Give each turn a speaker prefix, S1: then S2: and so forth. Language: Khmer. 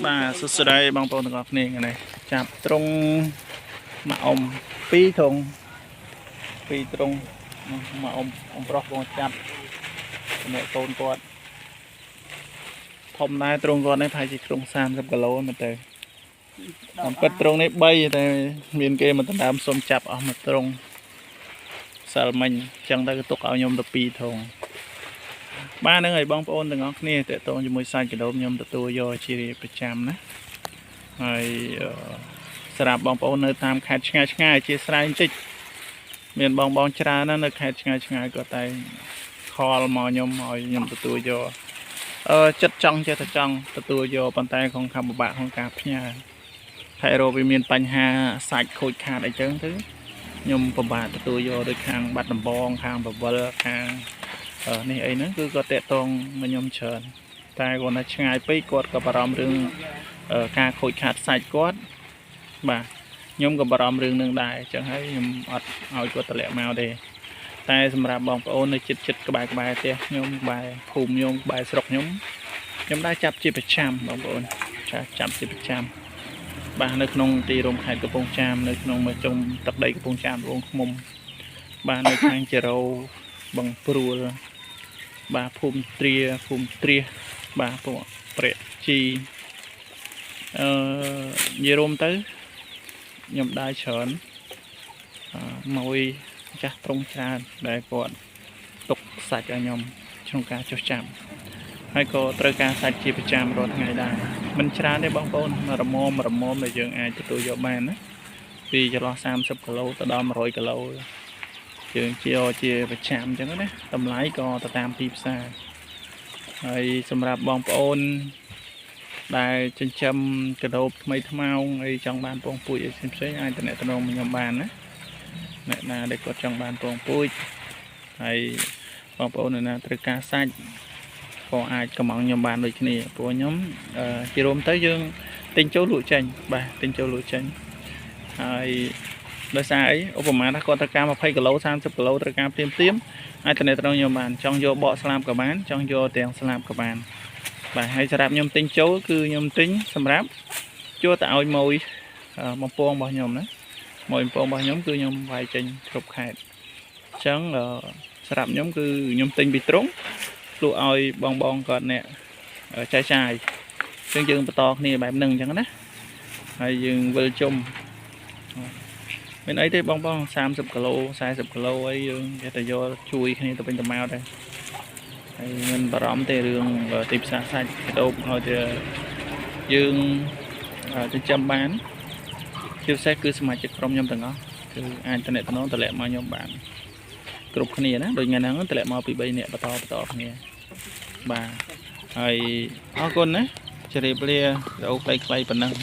S1: បាទសួស្តីបងប្អូនទាំងអស់គ្នានេះចាប់ត្រង់មកអ៊ំ2ធុង2ទ្រុងមកអ៊ំប្រុសបងចាប់អ្នកកូនគាត់ធំដែរទ្រុងគាត់នេះប្រហែលជាក្នុង30គីឡូមែនទេតាមពិតទ្រុងនេះ3តែមានគេមកដណ្ដើមសុំចាប់អស់មួយទ្រុងសិលមិញអញ្ចឹងទៅទុកឲ្យខ្ញុំទៅ2ធុងបាទហ្នឹងហើយបងប្អូនទាំងអស់គ្នាតេតងជាមួយសាច់កដោបខ្ញុំទទួលយកជាប្រចាំណាហើយសម្រាប់បងប្អូននៅតាមខេត្តឆ្ងាយអធិស្ឋានបន្តិចមានបងច្រើនណាស់នៅខេត្តឆ្ងាយគាត់តែខលមកខ្ញុំឲ្យខ្ញុំទទួលយកចិត្តចង់ចេះតែចង់ទទួលយកប៉ុន្តែក្នុងខំពិបាកក្នុងការផ្ញើហើយរោវាមានបញ្ហាសាច់ខូចខាតអីចឹងទៅខ្ញុំពិបាកទទួលយកដោយខាងបាត់ដំបងខាងបវលខាងនេះអីហ្នឹងគឺគាត់តាក់ទងមកខ្ញុំច្រើនតែគាត់ថាឆ្ងាយពេកគាត់ក៏បារម្ភរឿងការខូចខាតសាច់គាត់បាទខ្ញុំក៏បារម្ភរឿងនឹងដែរអញ្ចឹងហើយខ្ញុំអត់ឲ្យគាត់តម្លាក់មកទេតែសម្រាប់បងប្អូននៅចិត្តក្បែរផ្ទះខ្ញុំក្បែរភូមិខ្ញុំក្បែរស្រុកខ្ញុំដែរចាប់ជាប្រចាំបងប្អូនចាប់ជាប្រចាំបាទនៅក្នុងទីរួមខេត្តកំពង់ចាមនៅក្នុងមួយជុំទឹកដីកំពង់ចាមត្បូងឃ្មុំបាទនៅខាងជរោបងព្រួលបាទភូមិទ្រាបាទពួកព្រះជីនិយាយរួមទៅខ្ញុំដែរច្រើនមួយចាស់ត្រង់ច្រើនដែលគាត់ទុកសាច់ឲ្យខ្ញុំក្នុងការចុះចាំហើយក៏ត្រូវការសាច់ជាប្រចាំរាល់ថ្ងៃដែរមិនច្រើនទេបងប្អូនរមមដែលយើងអាចទទួលយកបានណាពីចន្លោះ30គីឡូទៅដល់100គីឡូយើងជាប្រចាំអញ្ចឹងណាតម្លៃក៏ទៅតាមទីផ្សារហើយសម្រាប់បងប្អូនដែលចិញ្ចឹមកដោបថ្មីថ្មោងអីចង់បានពងពូជអីផ្សេងអាចតំណតំណងមកខ្ញុំបានណាអ្នកណាដែលគាត់ចង់បានពងពូជហើយបងប្អូនណាត្រូវការសាច់ក៏អាចកំងខ្ញុំបានដូចគ្នាព្រោះខ្ញុំជារួមទៅយើងទិញចូលលក់ចេញបាទទិញចូលលក់ចេញហើយដោយសារអីឧបមាថាគាត់ត្រូវការ20គីឡូ30គីឡូត្រូវការព្រាមអាចតំណខ្ញុំបានចង់យកបកស្លាប់ក៏បានចង់យកទាំងស្លាប់ក៏បានបាទហើយសម្រាប់ខ្ញុំទិញចូលគឺខ្ញុំទិញសម្រាប់ជួទៅឲ្យមួយបំពងរបស់ខ្ញុំណាមួយបំពងរបស់ខ្ញុំគឺខ្ញុំវាយចេញគ្រប់ខេត្តអញ្ចឹងសម្រាប់ខ្ញុំគឺខ្ញុំទិញពីទ្រុងលក់ឲ្យបងគាត់អ្នកចាយចាយអញ្ចឹងយើងបន្តគ្នាបែបហ្នឹងអញ្ចឹងណាហើយយើងវិលជុំមានអីទេបង30គីឡូ40គីឡូអីយើងគេទៅយកជួយគ្នាទៅវិញទៅមកដែរហើយមិនបារម្ភទេរឿងទីផ្សារសាច់កដោបឲ្យតែយើងចិញ្ចឹមបានជាពិសេសគឺសមាជិកក្រុមខ្ញុំទាំងអស់គឺអាចតំណតំណតម្លាក់មកខ្ញុំបានគ្រប់គ្នាណាដូចថ្ងៃហ្នឹងតម្លាក់មកពី3នាក់បន្តគ្នាបាទហើយអរគុណណាជម្រាបលារោខ្លីៗប៉ុណ្ណឹង